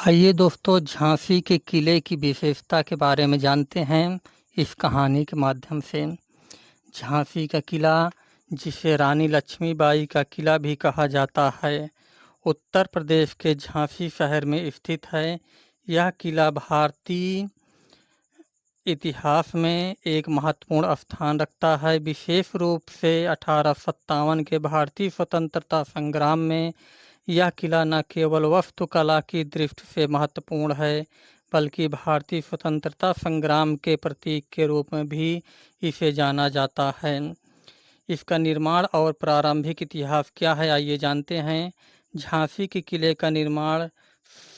आइए दोस्तों झांसी के किले की विशेषता के बारे में जानते हैं इस कहानी के माध्यम से। झांसी का किला, जिसे रानी लक्ष्मीबाई का किला भी कहा जाता है, उत्तर प्रदेश के झांसी शहर में स्थित है। यह किला भारतीय इतिहास में एक महत्वपूर्ण स्थान रखता है। विशेष रूप से 1857 के भारतीय स्वतंत्रता संग्राम में यह किला न केवल वास्तुकला की दृष्टि से महत्वपूर्ण है, बल्कि भारतीय स्वतंत्रता संग्राम के प्रतीक के रूप में भी इसे जाना जाता है। इसका निर्माण और प्रारंभिक इतिहास क्या है, आइए जानते हैं। झांसी के किले का निर्माण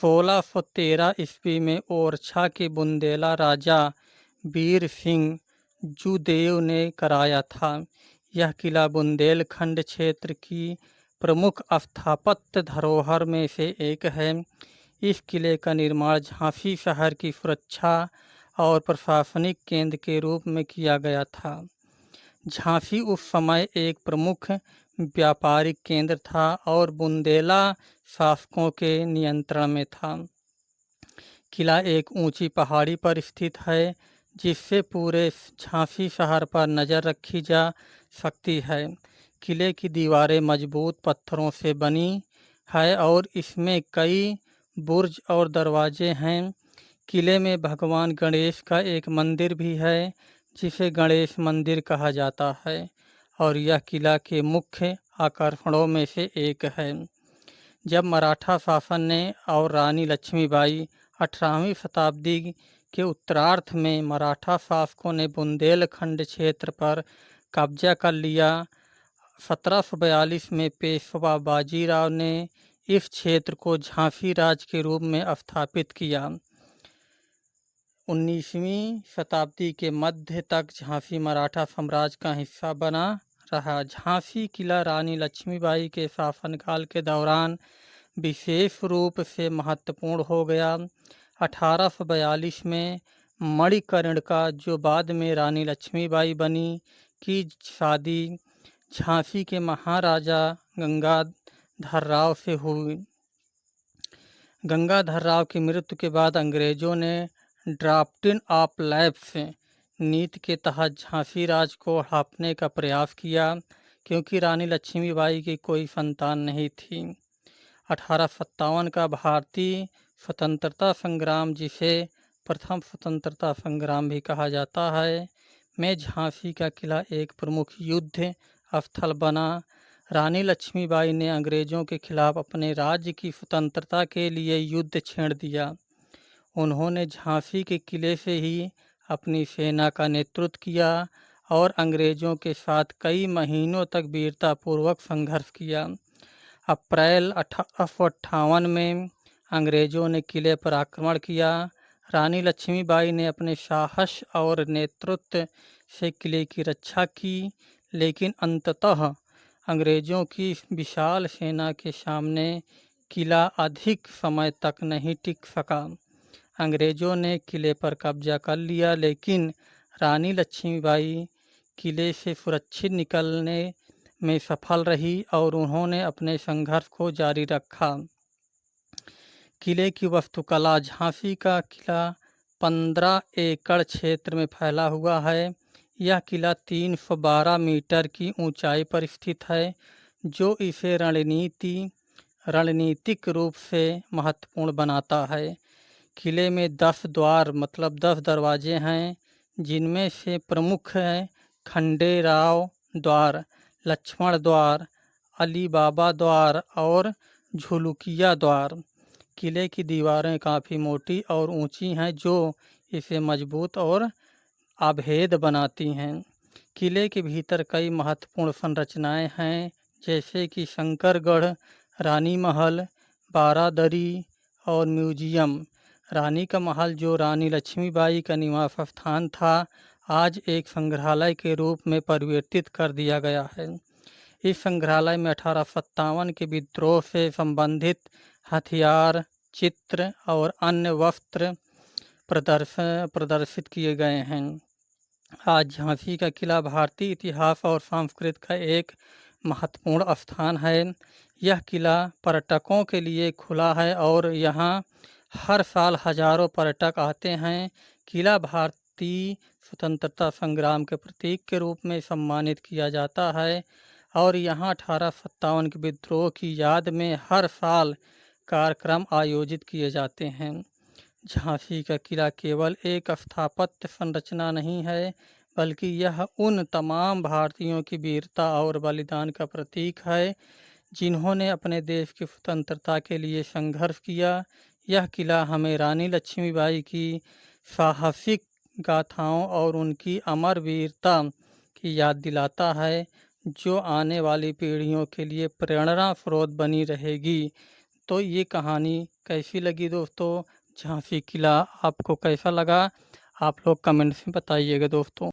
1613 ईस्वी में ओरछा के बुंदेला राजा वीर सिंह जूदेव ने कराया था। यह किला बुंदेलखंड क्षेत्र की प्रमुख स्थापत्य धरोहर में से एक है। इस किले का निर्माण झांसी शहर की सुरक्षा और प्रशासनिक केंद्र के रूप में किया गया था। झांसी उस समय एक प्रमुख व्यापारिक केंद्र था और बुंदेला शासकों के नियंत्रण में था। किला एक ऊंची पहाड़ी पर स्थित है, जिससे पूरे झांसी शहर पर नज़र रखी जा सकती है। किले की दीवारें मजबूत पत्थरों से बनी है और इसमें कई बुर्ज और दरवाजे हैं। किले में भगवान गणेश का एक मंदिर भी है, जिसे गणेश मंदिर कहा जाता है, और यह किला के मुख्य आकर्षणों में से एक है। जब मराठा शासन ने और रानी लक्ष्मीबाई 18वीं शताब्दी के उत्तरार्ध में मराठा शासकों ने बुंदेलखंड क्षेत्र पर कब्जा कर लिया, 1742 में पेशवा बाजीराव ने इस क्षेत्र को झांसी राज्य के रूप में स्थापित किया। 19वीं शताब्दी के मध्य तक झांसी मराठा साम्राज्य का हिस्सा बना रहा। झांसी किला रानी लक्ष्मीबाई के शासनकाल के दौरान विशेष रूप से महत्वपूर्ण हो गया। 1842 में मणिकर्णिका, जो बाद में रानी लक्ष्मीबाई बनी, की शादी झांसी के महाराजा गंगाधरराव से हुई। गंगाधरराव की मृत्यु के बाद अंग्रेजों ने ड्राफ्टिंग ऑफ लैप्स नीति के तहत झांसी राज्य को हड़पने का प्रयास किया, क्योंकि रानी लक्ष्मीबाई की कोई संतान नहीं थी। 1857 का भारतीय स्वतंत्रता संग्राम, जिसे प्रथम स्वतंत्रता संग्राम भी कहा जाता है, में झांसी का किला एक प्रमुख युद्ध स्थल बना। रानी लक्ष्मीबाई ने अंग्रेज़ों के खिलाफ अपने राज्य की स्वतंत्रता के लिए युद्ध छेड़ दिया। उन्होंने झांसी के किले से ही अपनी सेना का नेतृत्व किया और अंग्रेज़ों के साथ कई महीनों तक वीरतापूर्वक संघर्ष किया। अप्रैल 1858 में अंग्रेज़ों ने किले पर आक्रमण किया। रानी लक्ष्मीबाई ने अपने साहस और नेतृत्व से किले की रक्षा की, लेकिन अंततः अंग्रेज़ों की विशाल सेना के सामने किला अधिक समय तक नहीं टिक सका। अंग्रेज़ों ने किले पर कब्जा कर लिया, लेकिन रानी लक्ष्मीबाई किले से सुरक्षित निकलने में सफल रही और उन्होंने अपने संघर्ष को जारी रखा। किले की वास्तुकला। झांसी का किला 15 एकड़ क्षेत्र में फैला हुआ है। यह किला 312 मीटर की ऊंचाई पर स्थित है, जो इसे रणनीतिक रूप से महत्वपूर्ण बनाता है। किले में 10 द्वार मतलब 10 दरवाजे हैं, जिनमें से प्रमुख हैं खंडेराव द्वार, लक्ष्मण द्वार, अली बाबा द्वार और झुलुकिया द्वार। किले की दीवारें काफ़ी मोटी और ऊंची हैं, जो इसे मजबूत और अभेद बनाती हैं। किले के भीतर कई महत्वपूर्ण संरचनाएं हैं, जैसे कि शंकरगढ़, रानी महल, बारादरी और म्यूजियम। रानी का महल, जो रानी लक्ष्मीबाई का निवास स्थान था, आज एक संग्रहालय के रूप में परिवर्तित कर दिया गया है। इस संग्रहालय में 1857 के विद्रोह से संबंधित हथियार, चित्र और अन्य वस्त्र प्रदर्शित किए गए हैं। आज झांसी का किला भारतीय इतिहास और संस्कृति का एक महत्वपूर्ण स्थान है। यह किला पर्यटकों के लिए खुला है और यहाँ हर साल हजारों पर्यटक आते हैं। किला भारतीय स्वतंत्रता संग्राम के प्रतीक के रूप में सम्मानित किया जाता है और यहाँ 1857 के विद्रोह की याद में हर साल कार्यक्रम आयोजित किए जाते हैं। झांसी का किला केवल एक स्थापत्य संरचना नहीं है, बल्कि यह उन तमाम भारतीयों की वीरता और बलिदान का प्रतीक है जिन्होंने अपने देश की स्वतंत्रता के लिए संघर्ष किया। यह किला हमें रानी लक्ष्मीबाई की साहसिक गाथाओं और उनकी अमर वीरता की याद दिलाता है, जो आने वाली पीढ़ियों के लिए प्रेरणा स्रोत बनी रहेगी। तो ये कहानी कैसी लगी दोस्तों? झांसी किला आपको कैसा लगा? आप लोग कमेंट्स में बताइएगा दोस्तों।